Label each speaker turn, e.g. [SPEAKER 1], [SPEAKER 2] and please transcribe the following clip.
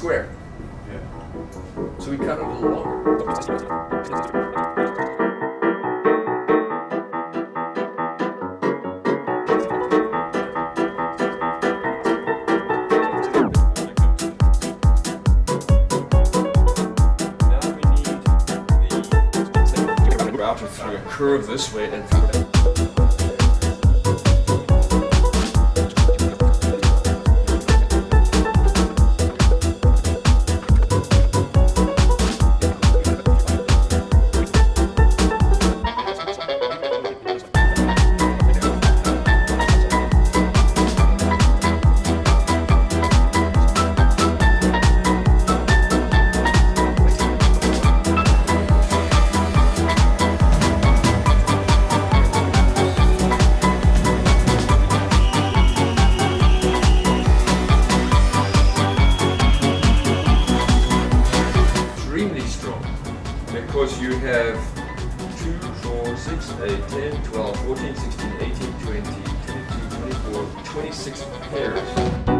[SPEAKER 1] square.
[SPEAKER 2] Yeah.
[SPEAKER 1] So we cut it a little longer. Router through a curve this way and through that. Because you have 2, 4, 6, 8, 10, 12, 14, 16, 18, 20, 22, 24, 26 pairs.